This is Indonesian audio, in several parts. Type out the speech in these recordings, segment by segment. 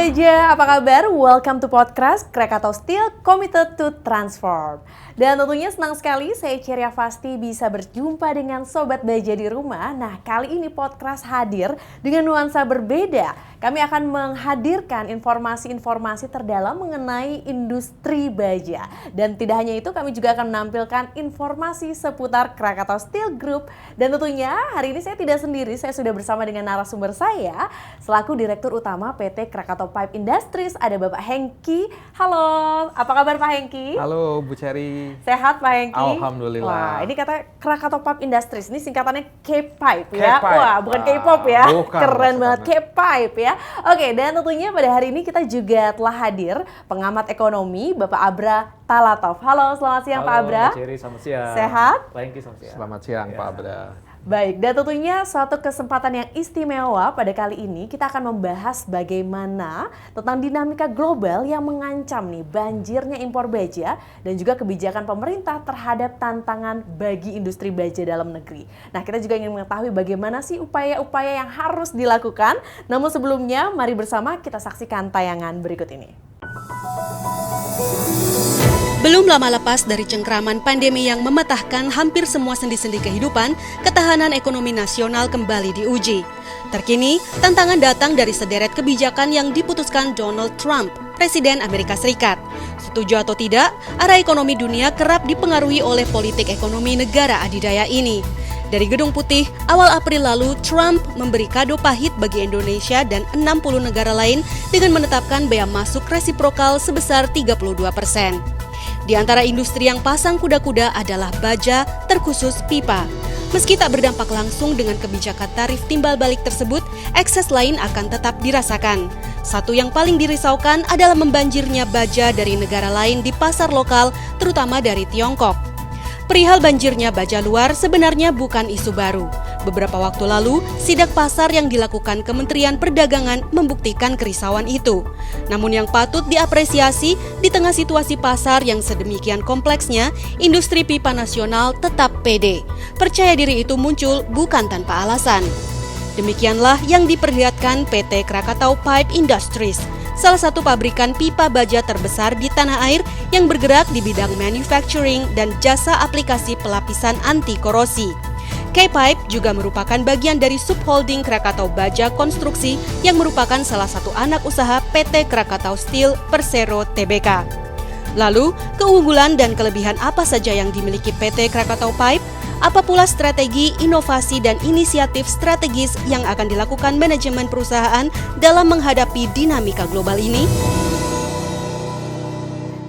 Baja, apa kabar? Welcome to podcast Krakatau Steel Committed to Transform. Dan tentunya senang sekali saya Ceria Fasti bisa berjumpa dengan Sobat Baja di rumah. Nah, kali ini podcast hadir dengan nuansa berbeda. Kami akan menghadirkan informasi-informasi terdalam mengenai industri baja. Dan tidak hanya itu, kami juga akan menampilkan informasi seputar Krakatau Steel Group. Dan tentunya hari ini saya tidak sendiri, saya sudah bersama dengan narasumber saya selaku Direktur Utama PT Krakatau Pipe Industries, ada Bapak Hengki. Halo, apa kabar Pak Hengki? Halo Bu Ceri. Sehat Pak Hengki? Alhamdulillah. Wah, ini kata Krakatau Pipe Industries, ini singkatannya K-Pipe ya? K-Pipe. Wah, bukan K-pop ya? Bukan, Keren banget, maksudnya. K-Pipe ya. Oke, dan tentunya pada hari ini kita juga telah hadir pengamat ekonomi Bapak Abra Talatov. Halo, selamat siang Pak Abra. Halo, Ceri, selamat siang. Sehat? Pak Hengki, selamat siang. Selamat siang Pak Abra. Baik, dan tentunya suatu kesempatan yang istimewa pada kali ini kita akan membahas bagaimana tentang dinamika global yang mengancam nih banjirnya impor baja dan juga kebijakan pemerintah terhadap tantangan bagi industri baja dalam negeri. Nah, kita juga ingin mengetahui bagaimana sih upaya-upaya yang harus dilakukan. Namun sebelumnya, mari bersama kita saksikan tayangan berikut ini. Belum lama lepas dari cengkraman pandemi yang mematahkan hampir semua sendi-sendi kehidupan, ketahanan ekonomi nasional kembali diuji. Terkini, tantangan datang dari sederet kebijakan yang diputuskan Donald Trump, Presiden Amerika Serikat. Setuju atau tidak, arah ekonomi dunia kerap dipengaruhi oleh politik ekonomi negara adidaya ini. Dari Gedung Putih, awal April lalu, Trump memberi kado pahit bagi Indonesia dan 60 negara lain dengan menetapkan bea masuk resiprokal sebesar 32%. Di antara industri yang pasang kuda-kuda adalah baja, terkhusus pipa. Meski tak berdampak langsung dengan kebijakan tarif timbal balik tersebut, ekses lain akan tetap dirasakan. Satu yang paling dirisaukan adalah membanjirnya baja dari negara lain di pasar lokal, terutama dari Tiongkok. Perihal banjirnya baja luar sebenarnya bukan isu baru. Beberapa waktu lalu, sidak pasar yang dilakukan Kementerian Perdagangan membuktikan kerisauan itu. Namun yang patut diapresiasi, di tengah situasi pasar yang sedemikian kompleksnya, industri pipa nasional tetap pede. Percaya diri itu muncul bukan tanpa alasan. Demikianlah yang diperlihatkan PT Krakatau Pipe Industries, salah satu pabrikan pipa baja terbesar di tanah air yang bergerak di bidang manufacturing dan jasa aplikasi pelapisan anti korosi. K-Pipe juga merupakan bagian dari subholding Krakatau Baja Konstruksi yang merupakan salah satu anak usaha PT Krakatau Steel Persero Tbk. Lalu, keunggulan dan kelebihan apa saja yang dimiliki PT Krakatau Pipe? Apa pula strategi, inovasi, dan inisiatif strategis yang akan dilakukan manajemen perusahaan dalam menghadapi dinamika global ini?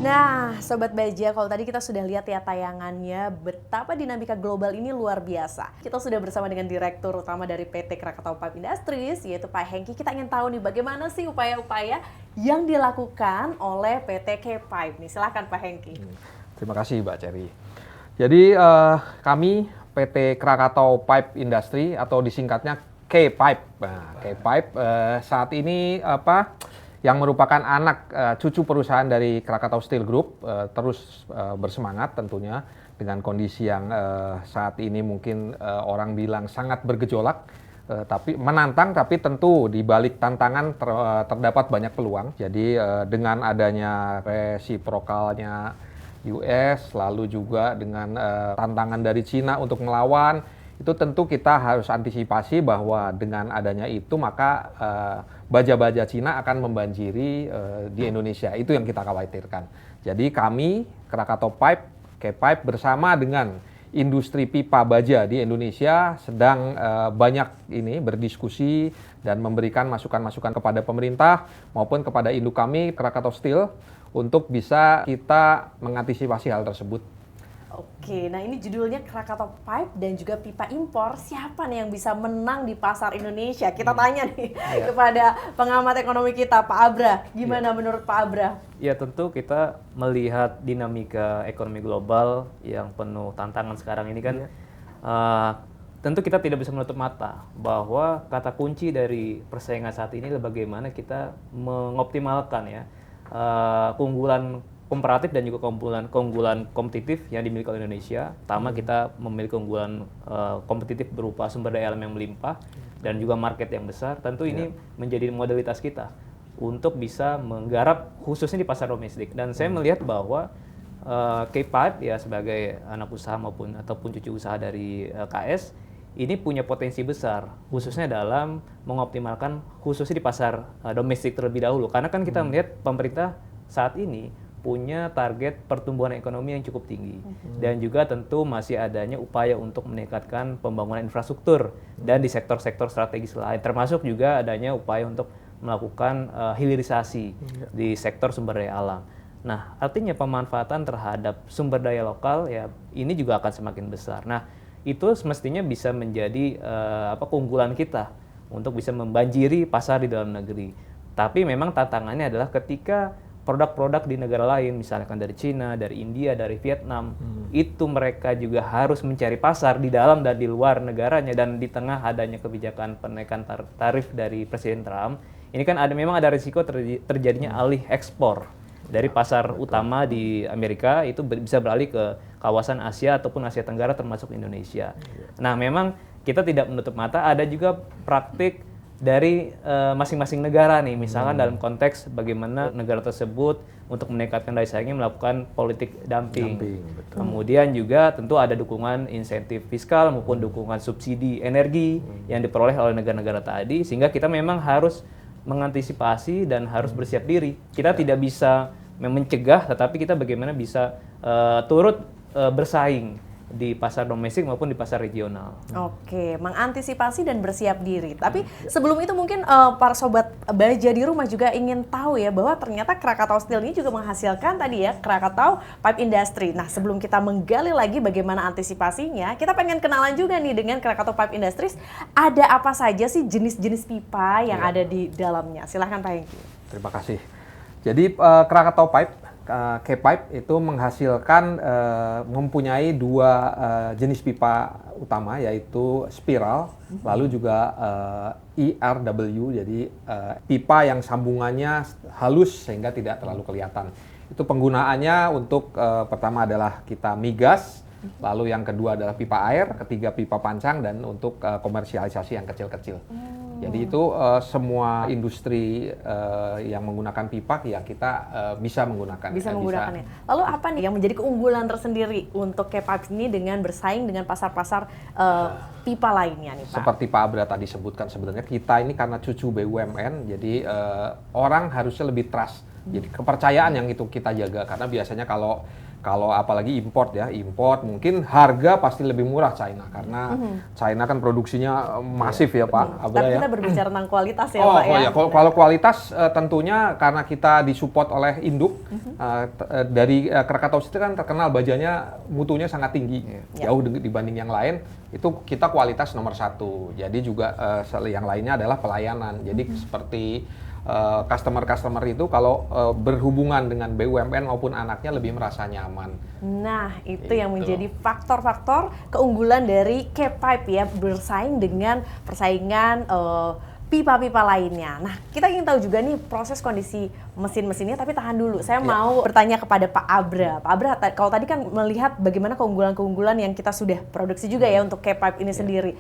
Nah, Sobat Baja, kalau tadi kita sudah lihat ya tayangannya betapa dinamika global ini luar biasa. Kita sudah bersama dengan Direktur Utama dari PT Krakatau Pipe Industries, yaitu Pak Hengki. Kita ingin tahu nih bagaimana sih upaya-upaya yang dilakukan oleh PT K-Pipe nih. Silahkan Pak Hengki. Terima kasih Mbak Ceri. Jadi kami PT Krakatau Pipe Industry atau disingkatnya K-Pipe. Nah, K-Pipe saat ini yang merupakan anak cucu perusahaan dari Krakatau Steel Group terus bersemangat tentunya dengan kondisi yang saat ini mungkin orang bilang sangat bergejolak, tapi menantang, tapi tentu di balik tantangan terdapat banyak peluang. Jadi dengan adanya resiprokalnya US, lalu juga dengan tantangan dari Cina untuk melawan, itu tentu kita harus antisipasi bahwa dengan adanya itu maka baja-baja Cina akan membanjiri di Indonesia. Itu yang kita khawatirkan. Jadi kami, Krakatau Pipe, K-Pipe bersama dengan industri pipa baja di Indonesia sedang banyak berdiskusi dan memberikan masukan-masukan kepada pemerintah maupun kepada induk kami, Krakatau Steel, untuk bisa kita mengantisipasi hal tersebut. Oke, nah ini judulnya Krakatau Pipe dan juga pipa impor. Siapa nih yang bisa menang di pasar Indonesia? Kita tanya nih kepada pengamat ekonomi kita, Pak Abra. Gimana menurut Pak Abra? Ya, tentu kita melihat dinamika ekonomi global yang penuh tantangan sekarang ini kan, tentu kita tidak bisa menutup mata bahwa kata kunci dari persaingan saat ini adalah bagaimana kita mengoptimalkan keunggulan komparatif dan juga keunggulan kompetitif yang dimiliki oleh Indonesia. Pertama, kita memiliki keunggulan kompetitif berupa sumber daya alam yang melimpah dan juga market yang besar. Tentu ini menjadi modalitas kita untuk bisa menggarap khususnya di pasar domestik. Dan saya melihat bahwa K-Pipe ya sebagai anak usaha ataupun cucu usaha dari KS ini punya potensi besar khususnya dalam mengoptimalkan khususnya di pasar domestik terlebih dahulu, karena kan kita melihat pemerintah saat ini punya target pertumbuhan ekonomi yang cukup tinggi dan juga tentu masih adanya upaya untuk meningkatkan pembangunan infrastruktur dan di sektor-sektor strategis lain, termasuk juga adanya upaya untuk melakukan hilirisasi di sektor sumber daya alam. Nah, artinya pemanfaatan terhadap sumber daya lokal ya ini juga akan semakin besar. Nah, itu semestinya bisa menjadi keunggulan kita untuk bisa membanjiri pasar di dalam negeri. Tapi memang tantangannya adalah ketika produk-produk di negara lain, misalkan dari Cina, dari India, dari Vietnam, itu mereka juga harus mencari pasar di dalam dan di luar negaranya, dan di tengah adanya kebijakan penaikan tarif dari Presiden Trump, ini kan memang ada risiko terjadinya alih ekspor dari pasar utama di Amerika itu bisa beralih ke kawasan Asia ataupun Asia Tenggara termasuk Indonesia. Nah, memang kita tidak menutup mata ada juga praktik dari masing-masing negara nih, misalkan dalam konteks bagaimana negara tersebut untuk meningkatkan daya saingnya melakukan politik dumping. Kemudian juga tentu ada dukungan insentif fiskal maupun dukungan subsidi energi yang diperoleh oleh negara-negara tadi, sehingga kita memang harus mengantisipasi dan harus bersiap diri. Kita tidak bisa mencegah, tetapi kita bagaimana bisa turut bersaing di pasar domestik maupun di pasar regional. Oke, mengantisipasi dan bersiap diri. Tapi sebelum itu mungkin para sobat baja di rumah juga ingin tahu ya bahwa ternyata Krakatau Steel ini juga menghasilkan tadi ya Krakatau Pipe Industry. Nah, sebelum kita menggali lagi bagaimana antisipasinya, kita pengen kenalan juga nih dengan Krakatau Pipe Industries. Ada apa saja sih jenis-jenis pipa yang ada di dalamnya? Silahkan Pak Hengki. Terima kasih. Jadi Krakatau Pipe, K-Pipe itu menghasilkan mempunyai dua jenis pipa utama, yaitu spiral, lalu juga ERW, jadi pipa yang sambungannya halus sehingga tidak terlalu kelihatan. Itu penggunaannya untuk pertama adalah kita migas, lalu yang kedua adalah pipa air, ketiga pipa pancang, dan untuk komersialisasi yang kecil-kecil. Jadi itu semua industri yang menggunakan pipa ya kita bisa menggunakan. Bisa menggunakannya. Lalu apa nih yang menjadi keunggulan tersendiri untuk K-Pipe ini dengan bersaing dengan pasar-pasar pipa lainnya nih Pak? Seperti Pak Abra tadi sebutkan, sebenarnya kita ini karena cucu BUMN, jadi orang harusnya lebih trust. Jadi kepercayaan yang itu kita jaga, karena biasanya kalau apalagi import mungkin harga pasti lebih murah China, karena China kan produksinya masif ya Pak Abra. Tapi kita berbicara tentang kualitas ya Pak ya. Kalau kualitas tentunya karena kita disupport oleh induk dari Krakatau Steel kan terkenal bajanya mutunya sangat tinggi, jauh dibanding yang lain, itu kita kualitas nomor satu. Jadi juga yang lainnya adalah pelayanan. Jadi seperti customer itu kalau berhubungan dengan BUMN maupun anaknya lebih merasa nyaman. Nah, itu yang menjadi faktor-faktor keunggulan dari K-Pipe ya, bersaing dengan persaingan pipa-pipa lainnya. Nah, kita ingin tahu juga nih proses kondisi mesin-mesinnya, tapi tahan dulu. Saya mau bertanya kepada Pak Abra. Pak Abra, kalau tadi kan melihat bagaimana keunggulan-keunggulan yang kita sudah produksi juga ya untuk K-Pipe ini sendiri.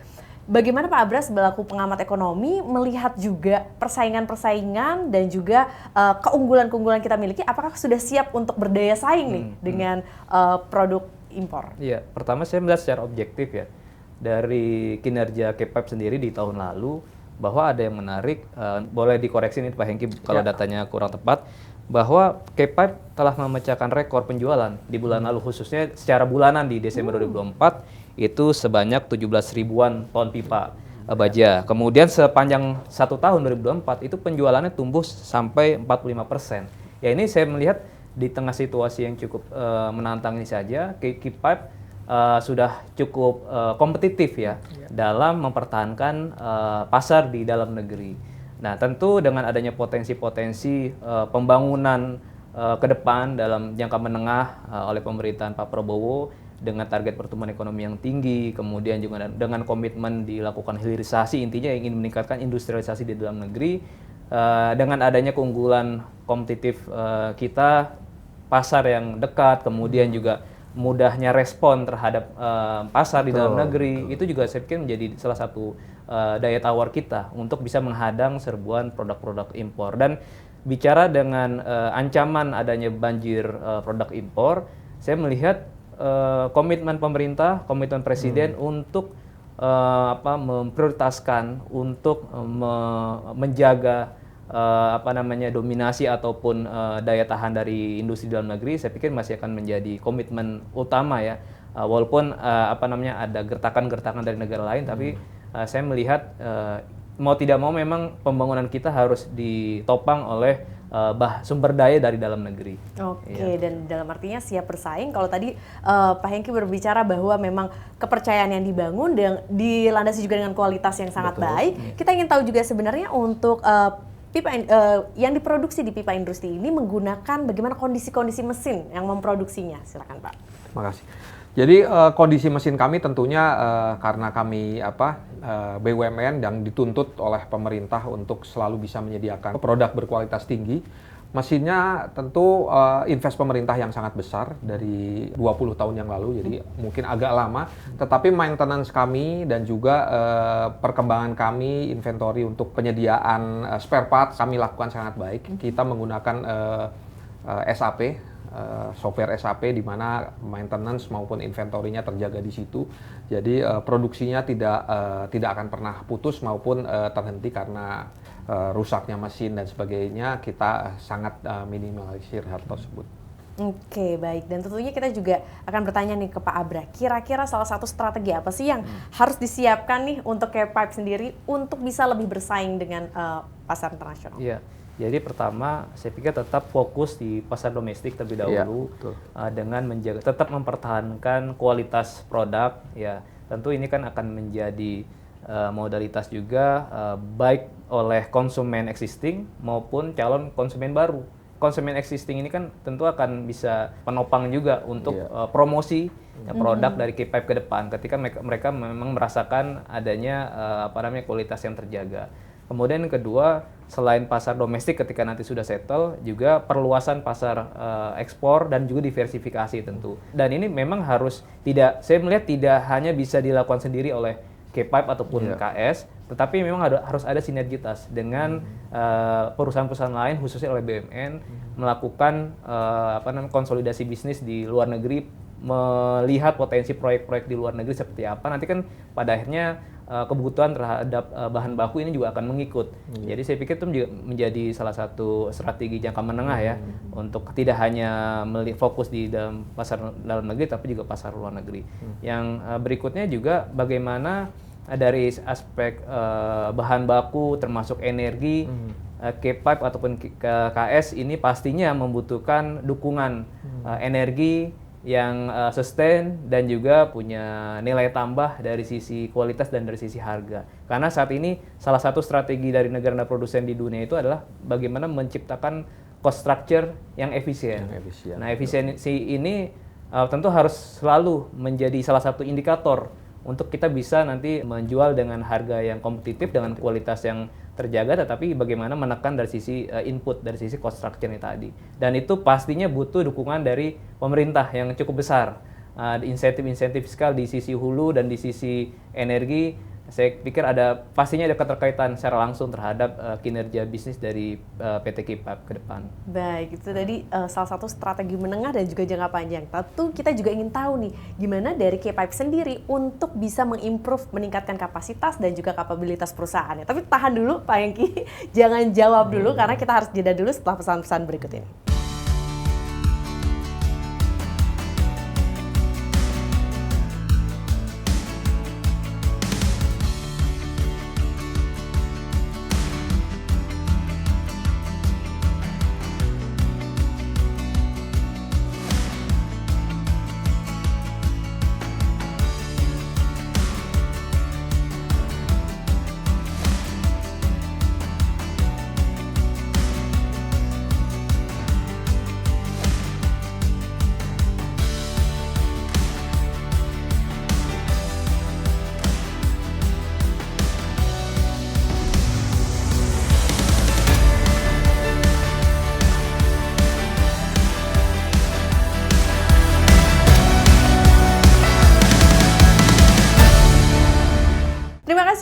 Bagaimana Pak Abra selaku pengamat ekonomi melihat juga persaingan-persaingan dan juga keunggulan-keunggulan kita miliki, apakah sudah siap untuk berdaya saing nih dengan produk impor? Iya, pertama saya melihat secara objektif ya, dari kinerja K-Pipe sendiri di tahun lalu, bahwa ada yang menarik, boleh dikoreksi nih Pak Hengki kalau datanya kurang tepat, bahwa K-Pipe telah memecahkan rekor penjualan di bulan lalu, khususnya secara bulanan di Desember 2024, itu sebanyak 17 ribuan ton pipa baja. Kemudian sepanjang 1 tahun 2024 itu penjualannya tumbuh sampai 45%. Ya, ini saya melihat di tengah situasi yang cukup menantang ini saja, K-Pipe sudah cukup kompetitif ya dalam mempertahankan pasar di dalam negeri. Nah, tentu dengan adanya potensi-potensi pembangunan ke depan dalam jangka menengah oleh pemerintahan Pak Prabowo, dengan target pertumbuhan ekonomi yang tinggi, kemudian juga dengan komitmen dilakukan hilirisasi, intinya ingin meningkatkan industrialisasi di dalam negeri, dengan adanya keunggulan kompetitif kita, pasar yang dekat, kemudian juga mudahnya respon terhadap pasar di dalam negeri, itu juga saya pikir menjadi salah satu daya tawar kita untuk bisa menghadang serbuan produk-produk impor. Dan bicara dengan ancaman adanya banjir produk impor, saya melihat komitmen pemerintah, komitmen presiden untuk memprioritaskan untuk menjaga dominasi ataupun daya tahan dari industri dalam negeri. Saya pikir masih akan menjadi komitmen utama ya. Walaupun ada gertakan-gertakan dari negara lain, tapi saya melihat mau tidak mau memang pembangunan kita harus ditopang oleh sumber daya dari dalam negeri. Oke, dan dalam artinya siap bersaing. Kalau tadi Pak Hengki berbicara bahwa memang kepercayaan yang dibangun dan dilandasi juga dengan kualitas yang sangat baik. Kita ingin tahu juga sebenarnya untuk pipa yang diproduksi di pipa industri ini menggunakan bagaimana kondisi-kondisi mesin yang memproduksinya. Silakan Pak. Terima kasih. Jadi kondisi mesin kami tentunya karena kami BUMN yang dituntut oleh pemerintah untuk selalu bisa menyediakan produk berkualitas tinggi. Mesinnya tentu invest pemerintah yang sangat besar dari 20 tahun yang lalu, jadi mungkin agak lama. Tetapi maintenance kami dan juga perkembangan kami, inventory untuk penyediaan spare parts kami lakukan sangat baik. Kita menggunakan SAP, software SAP, di mana maintenance maupun inventory-nya terjaga di situ. Jadi produksinya tidak akan pernah putus maupun terhenti karena rusaknya mesin dan sebagainya. Kita sangat minimalisir hal tersebut. Oke, baik. Dan tentunya kita juga akan bertanya nih ke Pak Abra. Kira-kira salah satu strategi apa sih yang harus disiapkan nih untuk K-Pipe sendiri untuk bisa lebih bersaing dengan pasar internasional? Iya. Jadi pertama, saya pikir tetap fokus di pasar domestik terlebih dahulu, dengan tetap mempertahankan kualitas produk. Ya, tentu ini kan akan menjadi modalitas juga baik oleh konsumen existing maupun calon konsumen baru. Konsumen existing ini kan tentu akan bisa penopang juga untuk promosi produk dari K-Pipe ke depan ketika mereka memang merasakan adanya kualitas yang terjaga. Kemudian yang kedua, selain pasar domestik ketika nanti sudah settle, juga perluasan pasar ekspor dan juga diversifikasi tentu. Dan ini memang saya melihat tidak hanya bisa dilakukan sendiri oleh K-Pipe ataupun KS, tetapi memang harus ada sinergitas dengan perusahaan-perusahaan lain, khususnya oleh BUMN, melakukan konsolidasi bisnis di luar negeri, melihat potensi proyek-proyek di luar negeri seperti apa. Nanti kan pada akhirnya kebutuhan terhadap bahan baku ini juga akan mengikut. Jadi saya pikir itu menjadi salah satu strategi jangka menengah ya, untuk tidak hanya fokus di pasar dalam negeri tapi juga pasar luar negeri. Yang berikutnya juga bagaimana dari aspek bahan baku termasuk energi, K-Pipe ataupun KS ini pastinya membutuhkan dukungan energi yang sustain dan juga punya nilai tambah dari sisi kualitas dan dari sisi harga. Karena saat ini salah satu strategi dari negara-negara produsen di dunia itu adalah bagaimana menciptakan cost structure yang efisien. Nah, efisiensi ini tentu harus selalu menjadi salah satu indikator untuk kita bisa nanti menjual dengan harga yang kompetitif dengan kualitas yang terjaga, tetapi bagaimana menekan dari sisi input, dari sisi cost structure-nya tadi. Dan itu pastinya butuh dukungan dari pemerintah yang cukup besar. Insentif-insentif fiskal di sisi hulu dan di sisi energi, saya pikir pastinya ada keterkaitan secara langsung terhadap kinerja bisnis dari PT K-Pipe ke depan. Baik, itu tadi salah satu strategi menengah dan juga jangka panjang. Tentu kita juga ingin tahu nih, gimana dari K-Pipe sendiri untuk bisa mengimprove, meningkatkan kapasitas dan juga kapabilitas perusahaannya. Tapi tahan dulu Pak Hengki, jangan jawab dulu karena kita harus jeda dulu setelah pesan-pesan berikut ini.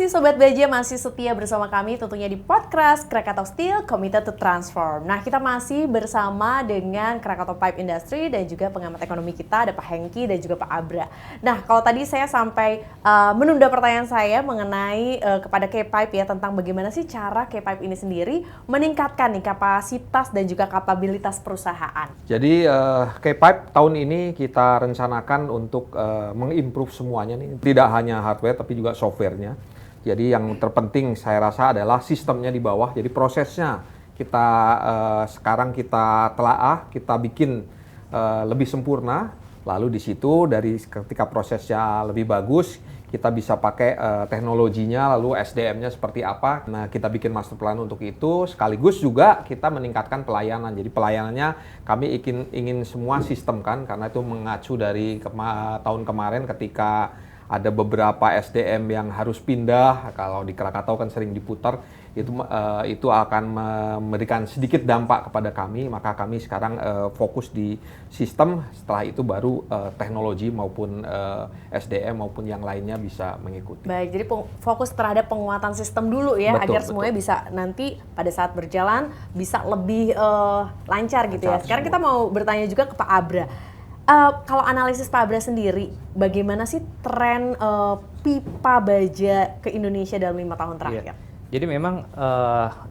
kasih Sobat Baja masih setia bersama kami tentunya di podcast Krakatau Steel Committed to Transform. Nah, kita masih bersama dengan Krakatau Pipe Industry dan juga pengamat ekonomi kita, ada Pak Hengki dan juga Pak Abra. Nah, kalau tadi saya sampai menunda pertanyaan saya mengenai kepada K-Pipe ya, tentang bagaimana sih cara K-Pipe ini sendiri meningkatkan nih kapasitas dan juga kapabilitas perusahaan. Jadi K-Pipe tahun ini kita rencanakan untuk mengimprove semuanya nih, tidak hanya hardware tapi juga softwarenya. Jadi yang terpenting saya rasa adalah sistemnya di bawah. Jadi prosesnya kita sekarang kita telaah, kita bikin lebih sempurna. Lalu di situ dari ketika prosesnya lebih bagus, kita bisa pakai teknologinya, lalu SDM-nya seperti apa. Nah, kita bikin master plan untuk itu. Sekaligus juga kita meningkatkan pelayanan. Jadi pelayanannya kami ingin semua sistem kan, karena itu mengacu dari tahun kemarin ketika ada beberapa SDM yang harus pindah. Kalau di Krakatau kan sering diputar, itu akan memberikan sedikit dampak kepada kami. Maka kami sekarang fokus di sistem. Setelah itu baru teknologi maupun SDM maupun yang lainnya bisa mengikuti. Baik, jadi fokus terhadap penguatan sistem dulu ya, Betul, agar semuanya bisa nanti pada saat berjalan bisa lebih lancar gitu ya. Sekarang kita mau bertanya juga ke Pak Abra. Kalau analisis Pak Abra sendiri, bagaimana sih tren pipa baja ke Indonesia dalam 5 tahun terakhir? Jadi memang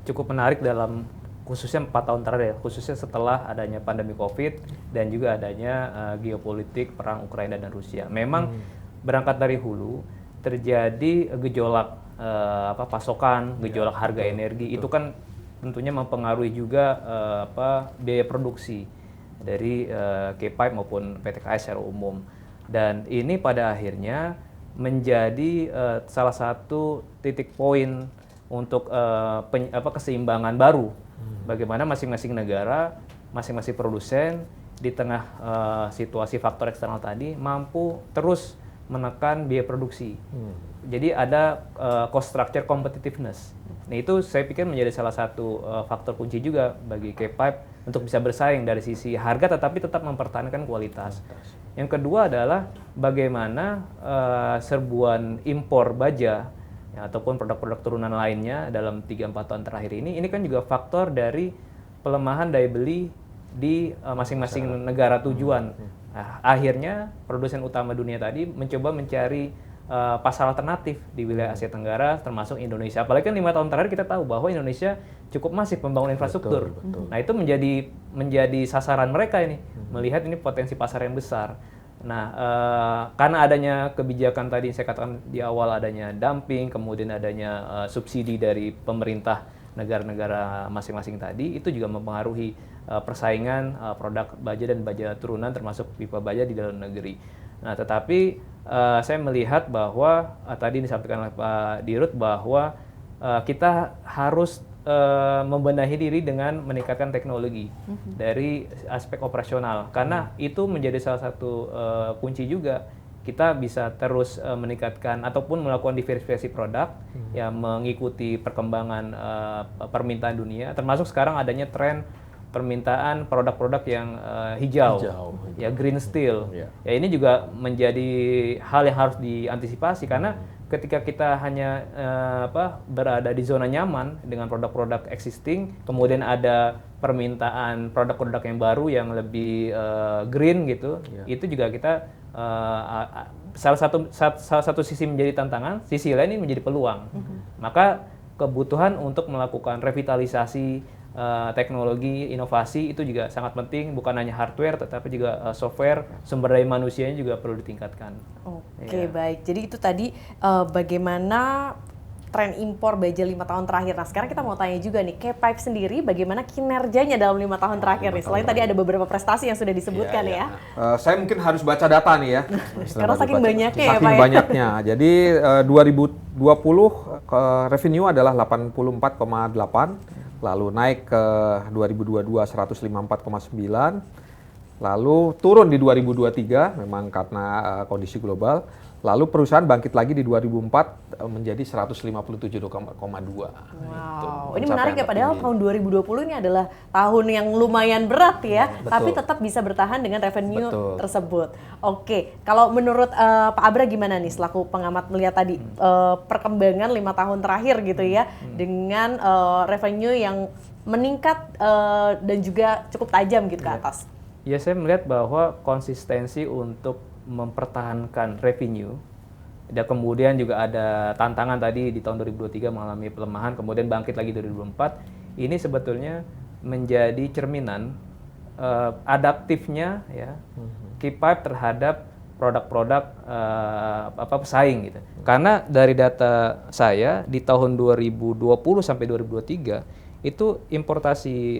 cukup menarik dalam khususnya 4 tahun terakhir, khususnya setelah adanya pandemi COVID dan juga adanya geopolitik perang Ukraina dan Rusia. Memang berangkat dari hulu terjadi gejolak pasokan, gejolak harga energi. Itu kan tentunya mempengaruhi juga biaya produksi dari K-Pipe maupun PT-KAI secara umum. Dan ini pada akhirnya menjadi salah satu titik poin untuk keseimbangan baru. Bagaimana masing-masing negara, masing-masing produsen di tengah situasi faktor eksternal tadi mampu terus menekan biaya produksi. Jadi ada cost structure competitiveness. Nah, itu saya pikir menjadi salah satu faktor kunci juga bagi K-Pipe untuk bisa bersaing dari sisi harga tetapi tetap mempertahankan kualitas. Yang kedua adalah bagaimana serbuan impor baja ya, ataupun produk-produk turunan lainnya dalam 3-4 tahun terakhir ini kan juga faktor dari pelemahan daya beli di masing-masing negara tujuan. Nah, akhirnya produsen utama dunia tadi mencoba mencari pasar alternatif di wilayah Asia Tenggara termasuk Indonesia. Apalagi kan 5 tahun terakhir kita tahu bahwa Indonesia cukup masif membangun infrastruktur. Betul. Nah, itu menjadi sasaran mereka ini, melihat ini potensi pasar yang besar. Nah, karena adanya kebijakan tadi saya katakan di awal, adanya dumping, kemudian adanya subsidi dari pemerintah negara-negara masing-masing tadi, itu juga mempengaruhi persaingan produk baja dan baja turunan termasuk pipa baja di dalam negeri. Nah, tetapi saya melihat bahwa tadi disampaikan oleh Pak Dirut bahwa kita harus membenahi diri dengan meningkatkan teknologi dari aspek operasional, karena itu menjadi salah satu kunci juga kita bisa terus meningkatkan ataupun melakukan diversifikasi produk yang mengikuti perkembangan permintaan dunia, termasuk sekarang adanya tren permintaan produk-produk yang hijau, ya green steel. Ya ini juga menjadi hal yang harus diantisipasi karena ketika kita hanya berada di zona nyaman dengan produk-produk existing, kemudian ada permintaan produk-produk yang baru yang lebih green gitu, itu juga kita salah satu sisi menjadi tantangan, sisi lain ini menjadi peluang. Maka kebutuhan untuk melakukan revitalisasi teknologi, inovasi itu juga sangat penting, bukan hanya hardware tetapi juga software, sumber daya manusianya juga perlu ditingkatkan. Oke, baik. Jadi itu tadi bagaimana tren impor baja 5 tahun terakhir. Nah, sekarang kita mau tanya juga nih, K-Pipe sendiri bagaimana kinerjanya dalam 5 tahun terakhir nih? Selain tadi ada beberapa prestasi yang sudah disebutkan ya. Saya mungkin harus baca data nih ya. Karena saking banyaknya ya, Pak. Saking banyaknya. Jadi 2020 revenue adalah 84,8, lalu naik ke 2022 154,9, lalu turun di 2023 memang karena kondisi global, Lalu perusahaan bangkit lagi di 2004 menjadi 157,2. Wow, ini menarik ya, padahal tahun 2020 ini adalah tahun yang lumayan berat ya, tapi tetap bisa bertahan dengan revenue tersebut. Oke, kalau menurut Pak Abra gimana nih selaku pengamat melihat tadi perkembangan 5 tahun terakhir gitu ya, dengan revenue yang meningkat dan juga cukup tajam gitu ke atas? Ya, saya melihat bahwa konsistensi untuk mempertahankan revenue, dan kemudian juga ada tantangan tadi di tahun 2023 mengalami pelemahan, kemudian bangkit lagi 2024, ini sebetulnya menjadi cerminan adaptifnya ya Keypipe terhadap produk-produk pesaing gitu. Karena dari data saya di tahun 2020 sampai 2023 itu importasi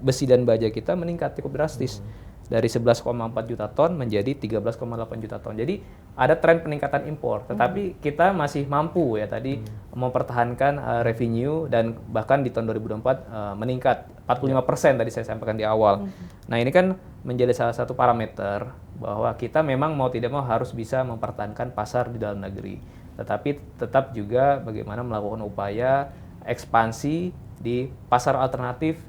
besi dan baja kita meningkat cukup drastis. Dari 11,4 juta ton menjadi 13,8 juta ton. Jadi ada tren peningkatan impor, tetapi kita masih mampu ya tadi mempertahankan revenue, dan bahkan di tahun 2024 meningkat 45% tadi saya sampaikan di awal. Nah, ini kan menjadi salah satu parameter bahwa kita memang mau tidak mau harus bisa mempertahankan pasar di dalam negeri. Tetapi tetap juga bagaimana melakukan upaya ekspansi di pasar alternatif,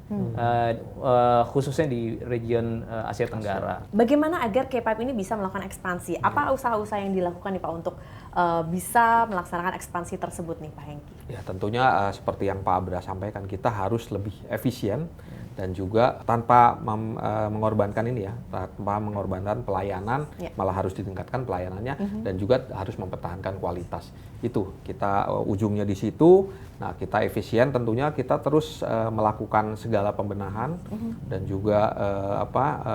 khususnya di region Asia Tenggara. Bagaimana agar Keypipe ini bisa melakukan ekspansi? Apa usaha-usaha yang dilakukan nih Pak untuk bisa melaksanakan ekspansi tersebut nih Pak Hengki? Ya tentunya seperti yang Pak Abra sampaikan, kita harus lebih efisien dan juga tanpa mengorbankan ini ya, tanpa mengorbankan pelayanan, malah harus ditingkatkan pelayanannya dan juga harus mempertahankan kualitas. Itu kita ujungnya di situ. Nah, kita efisien tentunya kita terus melakukan segala pembenahan dan juga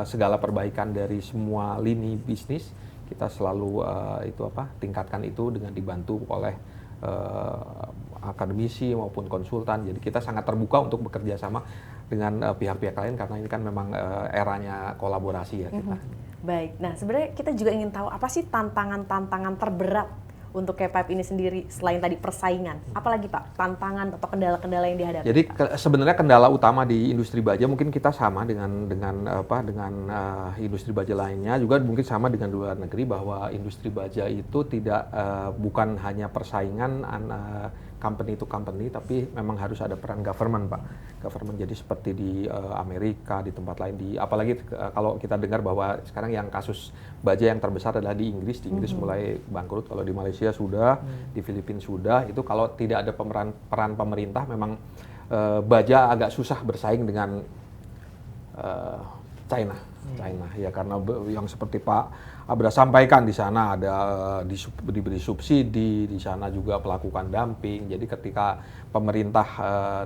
segala perbaikan dari semua lini bisnis. Kita selalu tingkatkan itu dengan dibantu oleh akademisi maupun konsultan. Jadi kita sangat terbuka untuk bekerja sama dengan pihak-pihak lain karena ini kan memang eranya kolaborasi ya kita. Baik, nah sebenarnya kita juga ingin tahu apa sih tantangan-tantangan terberat untuk Keypipe ini sendiri selain tadi persaingan, apalagi Pak tantangan atau kendala-kendala yang dihadapi? Jadi sebenarnya kendala utama di industri baja mungkin kita sama dengan industri baja lainnya, juga mungkin sama dengan luar negeri, bahwa industri baja itu tidak bukan hanya persaingan company to company, tapi memang harus ada peran government, Pak. Government, jadi seperti di Amerika, di tempat lain, apalagi kalau kita dengar bahwa sekarang yang kasus baja yang terbesar adalah di Inggris. Di Inggris mulai bangkrut, kalau di Malaysia sudah, di Filipina sudah. Itu kalau tidak ada peran pemerintah, memang baja agak susah bersaing dengan China, ya, karena yang seperti Pak Abra sampaikan, di sana ada diberi subsidi, di sana juga melakukan dumping. Jadi ketika pemerintah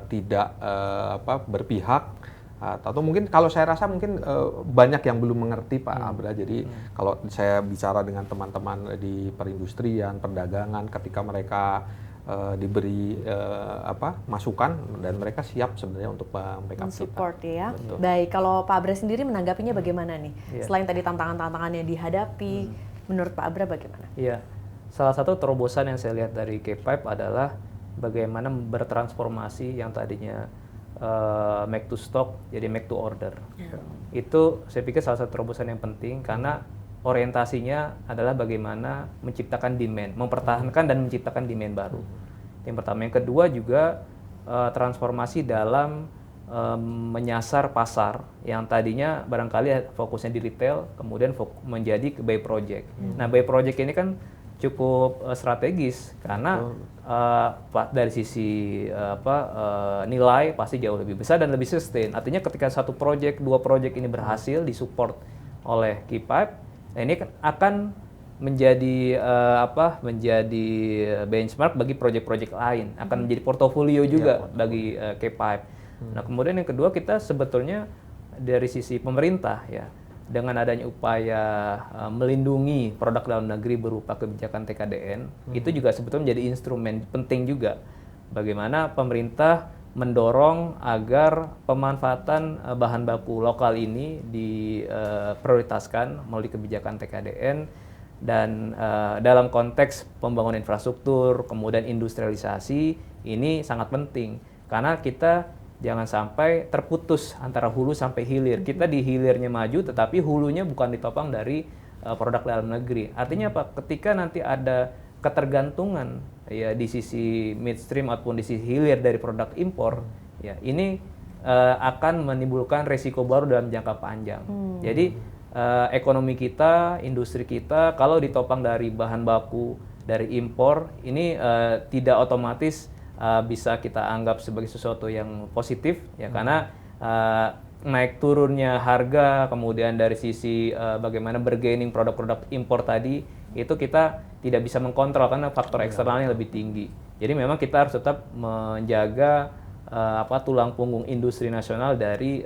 tidak berpihak, atau mungkin kalau saya rasa mungkin banyak yang belum mengerti Pak Abra. Jadi kalau saya bicara dengan teman-teman di perindustrian, perdagangan, ketika mereka diberi masukan dan mereka siap sebenarnya untuk backup support ya. Betul. Baik, kalau Pak Abra sendiri menanggapinya bagaimana nih? Selain tadi tantangan-tantangan yang dihadapi, menurut Pak Abra bagaimana? Iya, salah satu terobosan yang saya lihat dari Keypipe adalah bagaimana bertransformasi yang tadinya make to stock jadi make to order. Itu saya pikir salah satu terobosan yang penting karena orientasinya adalah bagaimana menciptakan demand, mempertahankan dan menciptakan demand baru. Yang pertama, yang kedua juga transformasi dalam menyasar pasar yang tadinya barangkali fokusnya di retail, kemudian menjadi ke buy project. Nah, buy project ini kan cukup strategis karena dari sisi nilai pasti jauh lebih besar dan lebih sustain. Artinya ketika satu project, dua project ini berhasil disupport oleh Keypipe, nah, ini akan menjadi menjadi benchmark bagi proyek-proyek lain, akan menjadi portofolio juga bagi Keypipe. Nah, kemudian yang kedua, kita sebetulnya dari sisi pemerintah ya, dengan adanya upaya melindungi produk dalam negeri berupa kebijakan TKDN, itu juga sebetulnya menjadi instrumen penting juga bagaimana pemerintah mendorong agar pemanfaatan bahan baku lokal ini diprioritaskan melalui kebijakan TKDN dan dalam konteks pembangunan infrastruktur, kemudian industrialisasi, ini sangat penting karena kita jangan sampai terputus antara hulu sampai hilir. Kita di hilirnya maju tetapi hulunya bukan ditopang dari produk dalam negeri. Artinya apa? Ketika nanti ada ketergantungan ya di sisi midstream ataupun di sisi hilir dari produk impor, ya ini akan menimbulkan resiko baru dalam jangka panjang. Jadi ekonomi kita, industri kita kalau ditopang dari bahan baku dari impor ini tidak otomatis bisa kita anggap sebagai sesuatu yang positif ya, karena naik turunnya harga, kemudian dari sisi bagaimana bergaining produk-produk impor tadi, itu kita tidak bisa mengkontrol karena faktor eksternalnya lebih tinggi. Jadi memang kita harus tetap menjaga tulang punggung industri nasional dari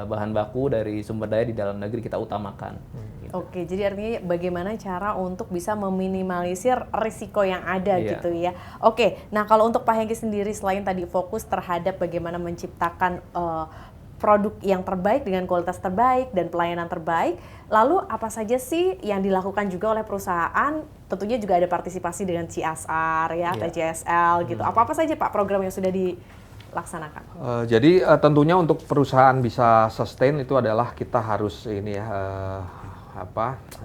bahan baku, dari sumber daya di dalam negeri kita utamakan. Gitu. Oke, jadi artinya bagaimana cara untuk bisa meminimalisir risiko yang ada gitu ya. Oke, nah kalau untuk Pak Hengki sendiri, selain tadi fokus terhadap bagaimana menciptakan produk yang terbaik dengan kualitas terbaik dan pelayanan terbaik, lalu apa saja sih yang dilakukan juga oleh perusahaan? Tentunya juga ada partisipasi dengan CSR ya, TCSL gitu. Apa-apa saja Pak program yang sudah dilaksanakan? Jadi tentunya untuk perusahaan bisa sustain itu adalah kita harus ini ya,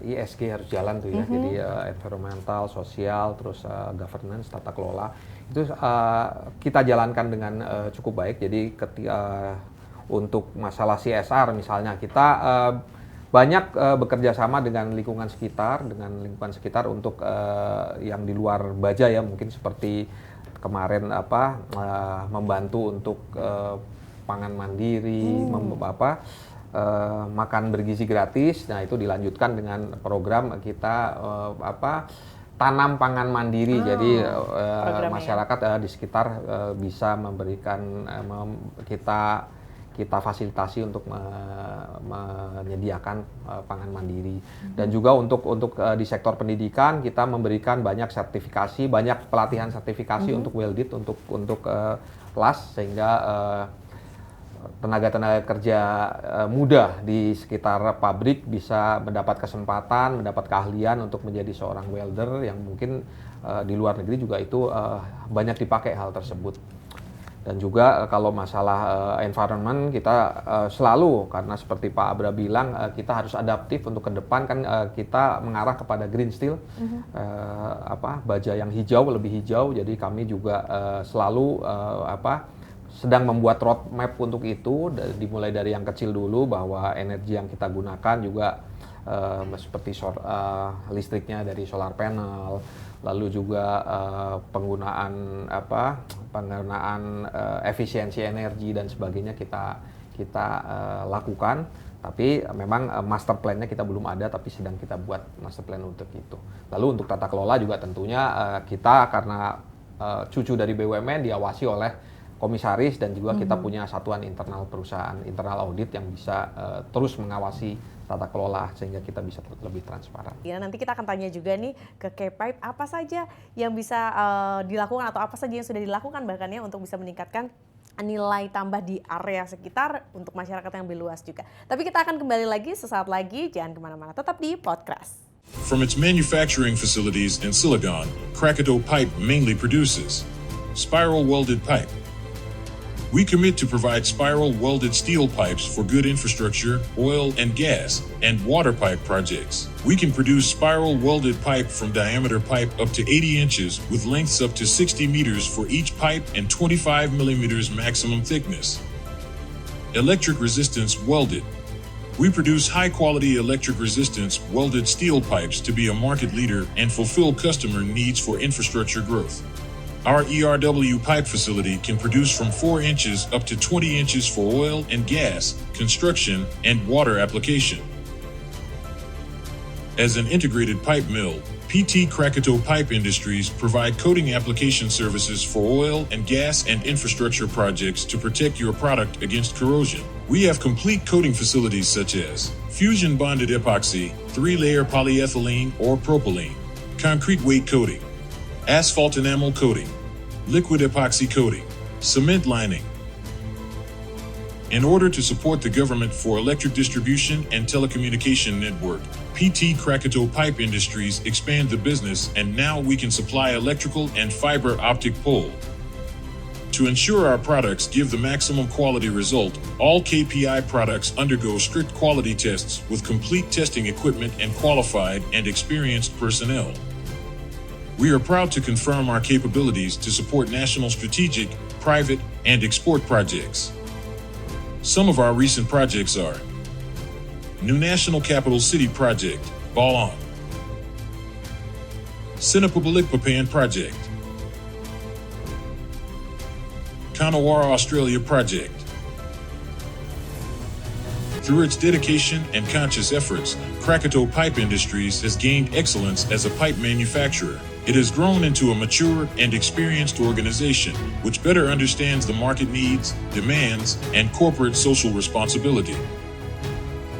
ESG harus jalan tuh ya. Jadi environmental, sosial, terus governance, tata kelola itu kita jalankan dengan cukup baik. Jadi untuk masalah CSR misalnya kita banyak bekerja sama dengan lingkungan sekitar untuk yang di luar baja ya, mungkin seperti kemarin membantu untuk pangan mandiri, makan bergizi gratis. Nah itu dilanjutkan dengan program kita tanam pangan mandiri. Jadi masyarakat di sekitar bisa memberikan kita fasilitasi untuk menyediakan pangan mandiri. Dan juga untuk di sektor pendidikan kita memberikan banyak sertifikasi, banyak pelatihan sertifikasi untuk welded, untuk kelas, sehingga tenaga kerja muda di sekitar pabrik bisa mendapat kesempatan, mendapat keahlian untuk menjadi seorang welder yang mungkin di luar negeri juga itu banyak dipakai hal tersebut. Dan juga kalau masalah environment kita selalu, karena seperti Pak Abra bilang kita harus adaptif untuk ke depan kan, kita mengarah kepada green steel, baja yang hijau, lebih hijau. Jadi kami juga selalu sedang membuat roadmap untuk itu, dimulai dari yang kecil dulu, bahwa energi yang kita gunakan juga seperti listriknya dari solar panel, lalu juga penggunaan efisiensi energi dan sebagainya kita lakukan. Tapi memang master plan-nya kita belum ada, tapi sedang kita buat master plan untuk itu. Lalu untuk tata kelola juga tentunya kita karena cucu dari BUMN diawasi oleh komisaris, dan juga kita punya satuan internal perusahaan, internal audit yang bisa terus mengawasi tata kelola sehingga kita bisa lebih transparan. Ya, nanti kita akan tanya juga nih ke K-Pipe apa saja yang bisa dilakukan atau apa saja yang sudah dilakukan bahkan ya untuk bisa meningkatkan nilai tambah di area sekitar untuk masyarakat yang lebih luas juga. Tapi kita akan kembali lagi sesaat lagi, jangan kemana-mana, tetap di Podcast. From its manufacturing facilities in Silicon, Krakatoa Pipe mainly produces spiral welded pipe. We commit to provide spiral welded steel pipes for good infrastructure, oil and gas, and water pipe projects. We can produce spiral welded pipe from diameter pipe up to 80 inches with lengths up to 60 meters for each pipe and 25 millimeters maximum thickness. Electric resistance welded. We produce high-quality electric resistance welded steel pipes to be a market leader and fulfill customer needs for infrastructure growth. Our ERW pipe facility can produce from 4 inches up to 20 inches for oil and gas, construction, and water application. As an integrated pipe mill, PT Krakatoa Pipe Industries provide coating application services for oil and gas and infrastructure projects to protect your product against corrosion. We have complete coating facilities such as fusion bonded epoxy, 3-layer polyethylene or propylene, concrete weight coating, asphalt enamel coating, liquid epoxy coating, cement lining. In order to support the government for electric distribution and telecommunication network, PT Krakatoa Pipe Industries expand the business, and now we can supply electrical and fiber optic pole. To ensure our products give the maximum quality result, all KPI products undergo strict quality tests with complete testing equipment and qualified and experienced personnel. We are proud to confirm our capabilities to support national strategic, private, and export projects. Some of our recent projects are New National Capital City Project, Balong. Sinapabalikpapan Project. Kanawara Australia Project. Through its dedication and conscious efforts, Krakatoa Pipe Industries has gained excellence as a pipe manufacturer. It has grown into a mature and experienced organization, which better understands the market needs, demands, and corporate social responsibility.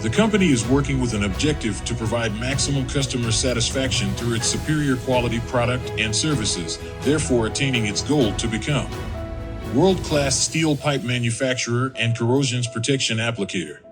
The company is working with an objective to provide maximum customer satisfaction through its superior quality product and services, therefore attaining its goal to become world-class steel pipe manufacturer and corrosion protection applicator.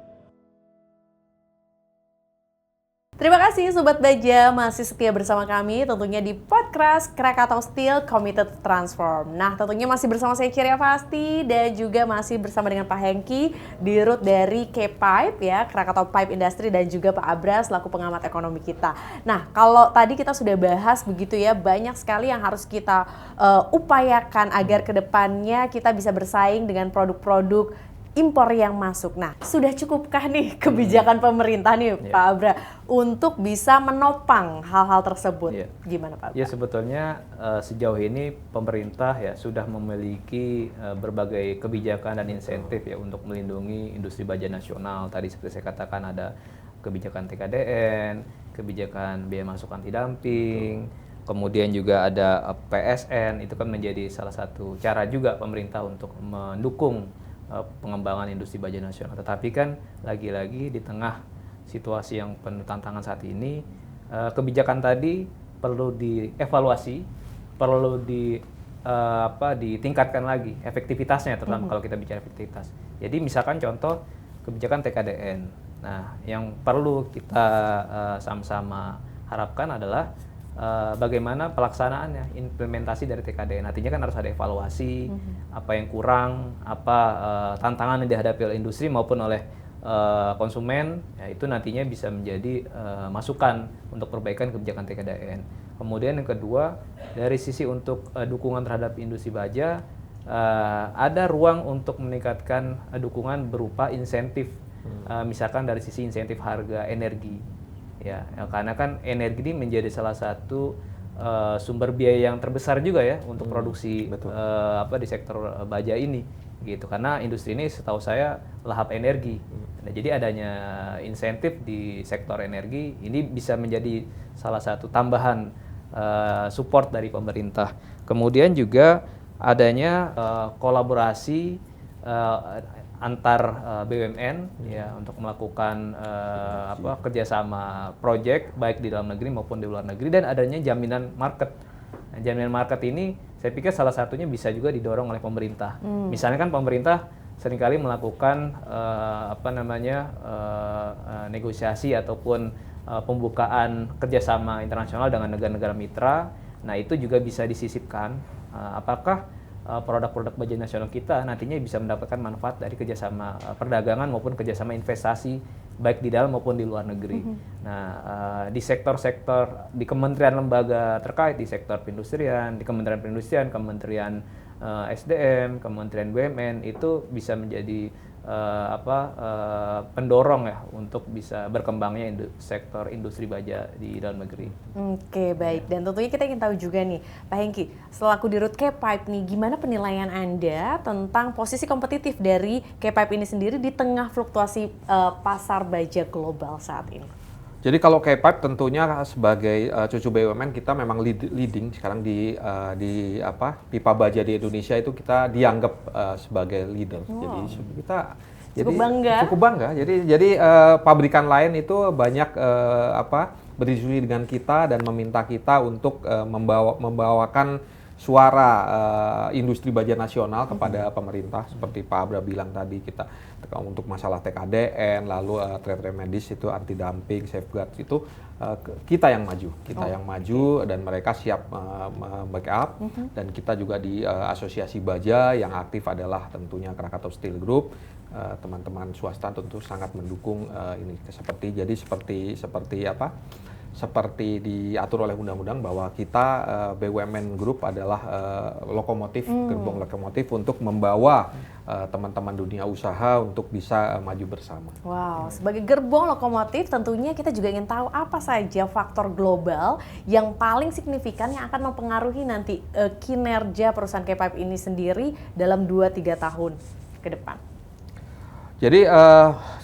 Terima kasih Sobat Baja masih setia bersama kami tentunya di podcast Krakatau Steel Committed to Transform. Nah tentunya masih bersama saya Ceria Fasti dan juga masih bersama dengan Pak Hengki Dirut dari K-Pipe ya, Krakatau Pipe Industry dan juga Pak Abra selaku pengamat ekonomi kita. Nah kalau tadi kita sudah bahas begitu ya, banyak sekali yang harus kita upayakan agar kedepannya kita bisa bersaing dengan produk-produk impor yang masuk. Nah, sudah cukupkah nih kebijakan pemerintah nih Pak Abra untuk bisa menopang hal-hal tersebut? Gimana Pak Abra? Ya sebetulnya sejauh ini pemerintah ya sudah memiliki berbagai kebijakan dan insentif ya untuk melindungi industri baja nasional. Tadi seperti saya katakan ada kebijakan TKDN, kebijakan biaya masuk anti dumping, kemudian juga ada PSN. Itu kan menjadi salah satu cara juga pemerintah untuk mendukung pengembangan industri baja nasional. Tetapi kan lagi-lagi di tengah situasi yang penuh tantangan saat ini, kebijakan tadi perlu dievaluasi, perlu ditingkatkan lagi efektivitasnya, terutama kalau kita bicara efektivitas. Jadi misalkan contoh kebijakan TKDN. Nah, yang perlu kita sama-sama harapkan adalah bagaimana pelaksanaannya, implementasi dari TKDN. Artinya kan harus ada evaluasi, apa yang kurang, apa tantangan yang dihadapi oleh industri maupun oleh konsumen, ya itu nantinya bisa menjadi masukan untuk perbaikan kebijakan TKDN. Kemudian yang kedua, dari sisi untuk dukungan terhadap industri baja, ada ruang untuk meningkatkan dukungan berupa insentif, misalkan dari sisi insentif harga energi. Ya, karena kan energi ini menjadi salah satu sumber biaya yang terbesar juga ya untuk produksi di sektor baja ini, gitu. Karena industri ini setahu saya lahap energi. Nah, jadi adanya insentif di sektor energi ini bisa menjadi salah satu tambahan support dari pemerintah. Kemudian juga adanya kolaborasi antar BUMN ya untuk melakukan kerjasama proyek baik di dalam negeri maupun di luar negeri, dan adanya jaminan market. Nah, jaminan market ini saya pikir salah satunya bisa juga didorong oleh pemerintah. Misalnya kan pemerintah seringkali melakukan negosiasi ataupun pembukaan kerjasama internasional dengan negara-negara mitra. Nah itu juga bisa disisipkan apakah produk-produk baja nasional kita nantinya bisa mendapatkan manfaat dari kerjasama perdagangan maupun kerjasama investasi baik di dalam maupun di luar negeri. Nah, di sektor-sektor, di kementerian lembaga terkait, di sektor perindustrian, di Kementerian Perindustrian, Kementerian SDM, Kementerian BUMN itu bisa menjadi pendorong ya untuk bisa berkembangnya sektor industri baja di dalam negeri. Oke, baik. Dan tentunya kita ingin tahu juga nih, Pak Hengki, selaku Dirut K-Pipe nih, gimana penilaian Anda tentang posisi kompetitif dari K-Pipe ini sendiri di tengah fluktuasi pasar baja global saat ini? Jadi kalau K-Pipe tentunya sebagai cucu BUMN kita memang leading sekarang di pipa baja di Indonesia itu kita dianggap sebagai leader. Jadi kita cukup bangga. Jadi pabrikan lain itu banyak berdiskusi dengan kita dan meminta kita untuk membawakan suara industri baja nasional kepada pemerintah seperti Pak Abra bilang tadi, kita untuk masalah TKDN, lalu trade remedies itu anti dumping, safeguard itu kita yang maju dan mereka siap backup. Dan kita juga di asosiasi baja yang aktif adalah tentunya Krakatau Steel Group. Teman-teman swasta tentu sangat mendukung ini seperti diatur oleh undang-undang bahwa kita BUMN Group adalah gerbong lokomotif untuk membawa teman-teman dunia usaha untuk bisa maju bersama. Wow, sebagai gerbong lokomotif tentunya kita juga ingin tahu apa saja faktor global yang paling signifikan yang akan mempengaruhi nanti kinerja perusahaan K-Pipe ini sendiri dalam 2-3 tahun ke depan. Jadi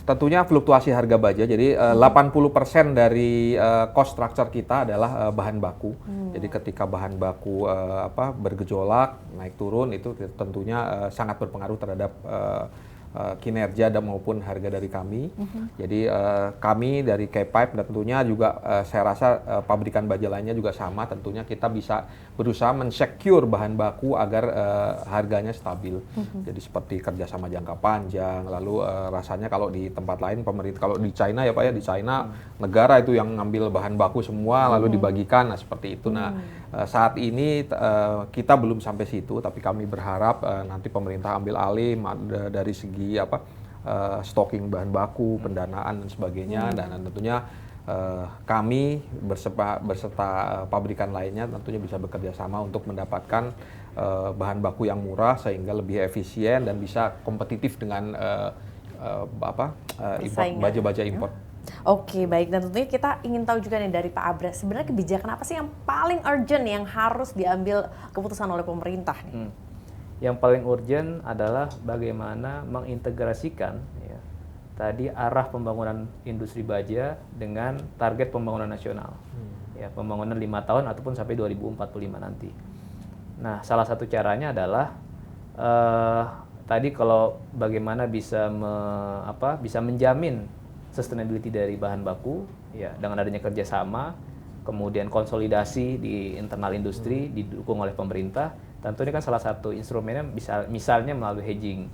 tentunya fluktuasi harga baja. Jadi 80% dari cost structure kita adalah bahan baku. Jadi ketika bahan baku bergejolak, naik turun itu tentunya sangat berpengaruh terhadap kinerja dan maupun harga dari kami. Jadi kami dari K-Pipe dan tentunya juga saya rasa pabrikan baja lainnya juga sama, tentunya kita bisa berusaha men-secure bahan baku agar harganya stabil. Jadi seperti kerjasama jangka panjang, lalu rasanya kalau di tempat lain pemerintah, kalau di China ya Pak ya, di China negara itu yang ngambil bahan baku semua lalu dibagikan, nah seperti itu. Nah saat ini kita belum sampai situ, tapi kami berharap nanti pemerintah ambil alih dari segi stocking bahan baku, pendanaan dan sebagainya, dan tentunya kami beserta pabrikan lainnya tentunya bisa bekerja sama untuk mendapatkan bahan baku yang murah sehingga lebih efisien dan bisa kompetitif dengan baja-baja impor. Oke, baik. Dan tentunya kita ingin tahu juga nih dari Pak Abra, sebenarnya kebijakan apa sih yang paling urgent yang harus diambil keputusan oleh pemerintah nih? Yang paling urgent adalah bagaimana mengintegrasikan tadi arah pembangunan industri baja dengan target pembangunan nasional. Ya, pembangunan 5 tahun ataupun sampai 2045 nanti. Nah, salah satu caranya adalah tadi kalau bagaimana bisa menjamin sustainability dari bahan baku ya dengan adanya kerjasama, kemudian konsolidasi di internal industri didukung oleh pemerintah. Tentu ini kan salah satu instrumennya misalnya melalui hedging,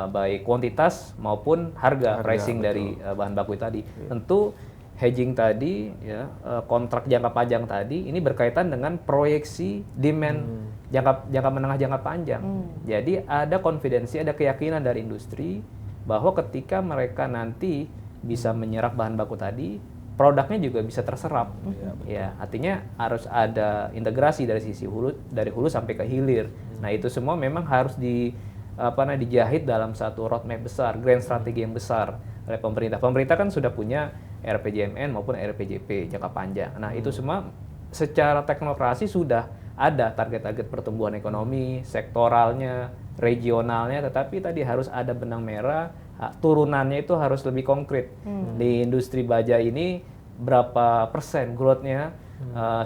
baik kuantitas maupun harga pricing dari bahan baku tadi. Tentu hedging tadi, ya, kontrak jangka panjang tadi, ini berkaitan dengan proyeksi demand jangka menengah jangka panjang. Jadi ada konfidensi, ada keyakinan dari industri bahwa ketika mereka nanti bisa menyerap bahan baku tadi, produknya juga bisa terserap. Ya, artinya harus ada integrasi dari sisi dari hulu sampai ke hilir. Nah, itu semua memang harus dijahit dalam satu roadmap besar, grand strategi yang besar oleh pemerintah. Pemerintah kan sudah punya RPJMN maupun RPJP jangka panjang. Nah, itu semua secara teknokrasi sudah ada target-target pertumbuhan ekonomi, sektoralnya, regionalnya, tetapi tadi harus ada benang merah, turunannya itu harus lebih konkret. Di industri baja ini berapa persen growth-nya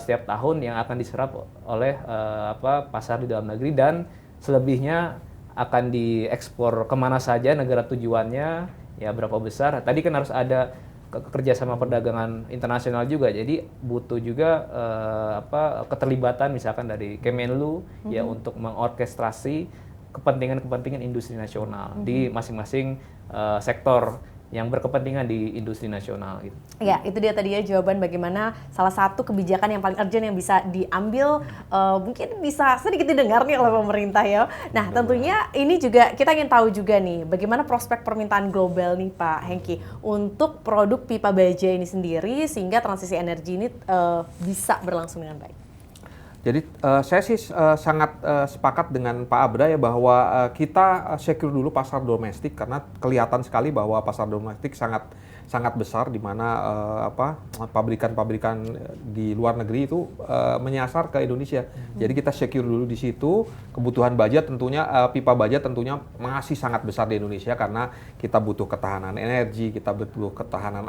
setiap tahun yang akan diserap oleh pasar di dalam negeri, dan selebihnya akan diekspor kemana saja negara tujuannya, ya berapa besar. Tadi kan harus ada kerjasama perdagangan internasional juga, jadi butuh juga keterlibatan misalkan dari Kemenlu ya untuk mengorkestrasi kepentingan-kepentingan industri nasional di masing-masing sektor yang berkepentingan di industri nasional gitu. Ya, itu dia tadi ya jawaban bagaimana salah satu kebijakan yang paling urgent yang bisa diambil, mungkin bisa sedikit didengar nih oleh pemerintah ya. Nah, tentunya ini juga kita ingin tahu juga nih bagaimana prospek permintaan global nih Pak Hengki untuk produk pipa baja ini sendiri sehingga transisi energi ini bisa berlangsung dengan baik. Jadi saya sih sangat sepakat dengan Pak Abra ya bahwa kita secure dulu pasar domestik, karena kelihatan sekali bahwa pasar domestik sangat besar, di mana pabrikan-pabrikan di luar negeri itu menyasar ke Indonesia. Jadi kita secure dulu di situ. Kebutuhan baja tentunya pipa baja tentunya masih sangat besar di Indonesia karena kita butuh ketahanan energi, kita butuh ketahanan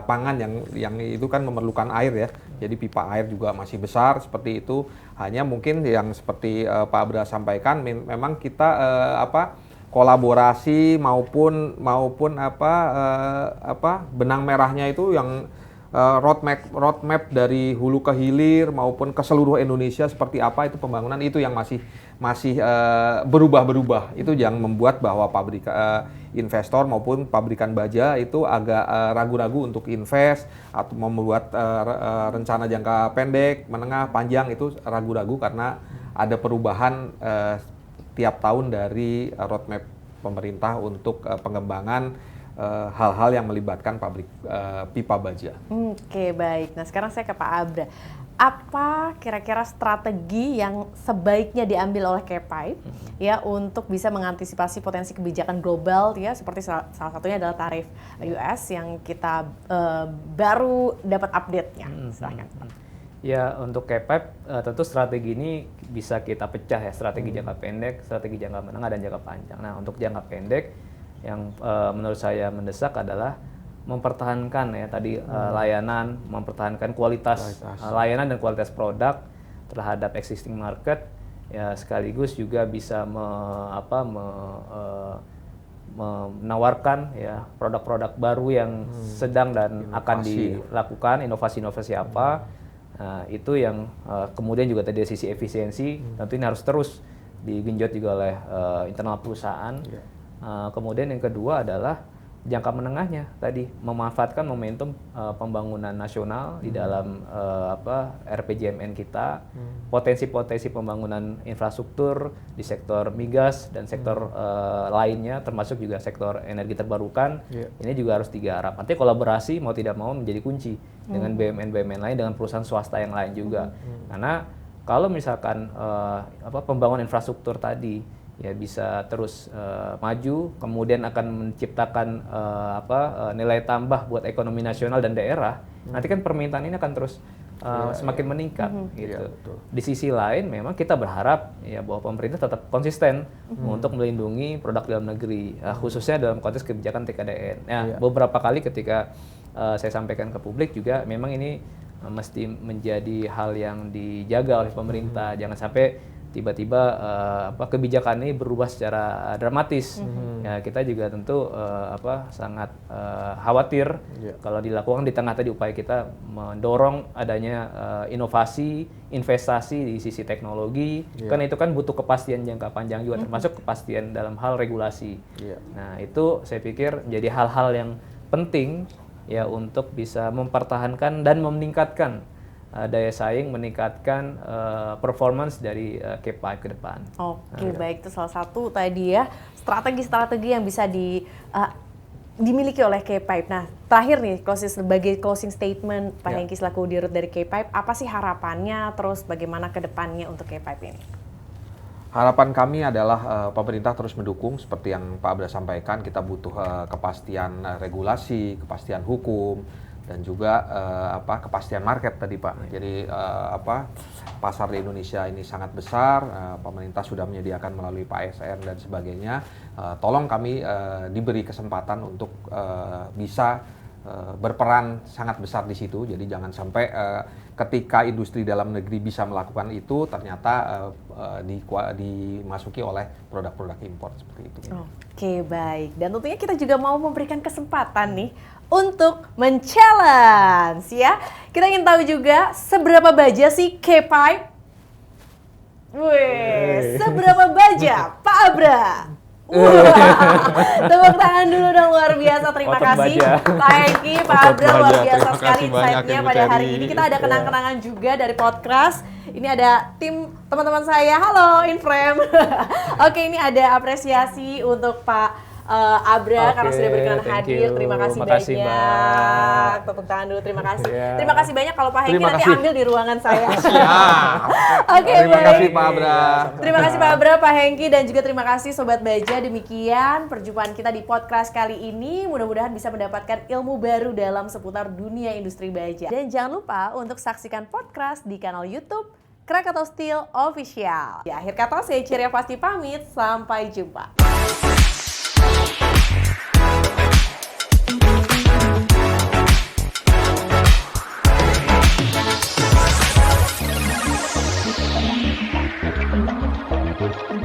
pangan yang itu kan memerlukan air ya. Jadi pipa air juga masih besar seperti itu. Hanya mungkin yang seperti Pak Abra sampaikan, memang kita kolaborasi maupun benang merahnya itu yang roadmap dari hulu ke hilir maupun ke seluruh Indonesia seperti apa itu pembangunan itu yang masih berubah-berubah. Itu yang membuat bahwa investor maupun pabrikan baja itu agak ragu-ragu untuk invest atau membuat rencana jangka pendek, menengah, panjang itu ragu-ragu karena ada perubahan tiap tahun dari roadmap pemerintah untuk pengembangan hal-hal yang melibatkan pabrik pipa baja. Oke, baik. Nah, sekarang saya ke Pak Abra. Apa kira-kira strategi yang sebaiknya diambil oleh K-Pipe ya untuk bisa mengantisipasi potensi kebijakan global ya, seperti salah satunya adalah tarif US yang kita baru dapat update-nya. Silahkan. Ya, untuk K-Pipe tentu strategi ini bisa kita pecah ya, strategi jangka pendek, strategi jangka menengah, dan jangka panjang. Nah, untuk jangka pendek yang menurut saya mendesak adalah mempertahankan ya tadi layanan, mempertahankan kualitas layanan dan kualitas produk terhadap existing market ya, sekaligus juga bisa menawarkan ya produk-produk baru yang sedang dan akan dilakukan, inovasi-inovasi apa. Nah, itu yang kemudian juga tadi dari sisi efisiensi tentu ini harus terus digenjot juga oleh internal perusahaan. Kemudian yang kedua adalah jangka menengahnya tadi, memanfaatkan momentum pembangunan nasional di dalam RPJMN kita, potensi-potensi pembangunan infrastruktur di sektor migas dan sektor lainnya, termasuk juga sektor energi terbarukan. Ini juga harus digarap. Nanti kolaborasi mau tidak mau menjadi kunci dengan BUMN-BUMN lain, dengan perusahaan swasta yang lain juga. Karena kalau misalkan pembangunan infrastruktur tadi ya bisa terus maju, kemudian akan menciptakan nilai tambah buat ekonomi nasional dan daerah. Nanti kan permintaan ini akan terus semakin meningkat gitu. Di sisi lain memang kita berharap ya bahwa pemerintah tetap konsisten untuk melindungi produk dalam negeri, khususnya dalam konteks kebijakan TKDN. Beberapa kali ketika saya sampaikan ke publik juga memang ini mesti menjadi hal yang dijaga oleh pemerintah. Jangan sampai tiba-tiba kebijakan ini berubah secara dramatis. Ya, kita juga tentu sangat khawatir kalau dilakukan di tengah tadi upaya kita mendorong adanya inovasi, investasi di sisi teknologi. Kan itu kan butuh kepastian jangka panjang juga, termasuk kepastian dalam hal regulasi. Nah, itu saya pikir menjadi hal-hal yang penting ya untuk bisa mempertahankan dan meningkatkan daya saing, meningkatkan performance dari K-Pipe ke depan. Oke, baik, itu salah satu tadi ya strategi-strategi yang bisa dimiliki oleh K-Pipe. Nah, terakhir nih sebagai closing statement Pak Hengki selaku dirut dari K-Pipe, apa sih harapannya, terus bagaimana ke depannya untuk K-Pipe ini? Harapan kami adalah pemerintah terus mendukung seperti yang Pak Abra sampaikan. Kita butuh kepastian regulasi, kepastian hukum, dan juga kepastian market tadi Pak. Jadi pasar di Indonesia ini sangat besar, pemerintah sudah menyediakan melalui Pak ASN dan sebagainya. Tolong kami diberi kesempatan untuk bisa berperan sangat besar di situ. Jadi jangan sampai ketika industri dalam negeri bisa melakukan itu ternyata dimasuki oleh produk-produk impor seperti itu. Oke, baik. Dan tentunya kita juga mau memberikan kesempatan nih untuk men-challenge ya. Kita ingin tahu juga seberapa baja sih K-Pipe? Seberapa baja Pak Abra? Tepuk tangan dulu dong, luar biasa. Terima kasih Pak Hengki, Pak Abra, luar biasa sekali insight-nya pada hari ini. Kita ada kenang-kenangan juga dari podcast. Ini ada tim teman-teman saya. Halo, Inframe. Oke, ini ada apresiasi untuk Pak Abra karena sudah berkenan hadir. Terima kasih banyak. Tepuk tangan dulu, terima kasih. Terima kasih banyak. Kalau Pak Hengki nanti ambil di ruangan saya. Terima kasih Pak Abra. Terima kasih Pak Abra, Pak Hengki, dan juga terima kasih Sobat Baja. Demikian perjumpaan kita di podcast kali ini. Mudah-mudahan bisa mendapatkan ilmu baru dalam seputar dunia industri baja. Dan jangan lupa untuk saksikan podcast di kanal YouTube Krakatau Steel Official. Di akhir kata saya Ceria Fasti pamit. Sampai jumpa. Thank you.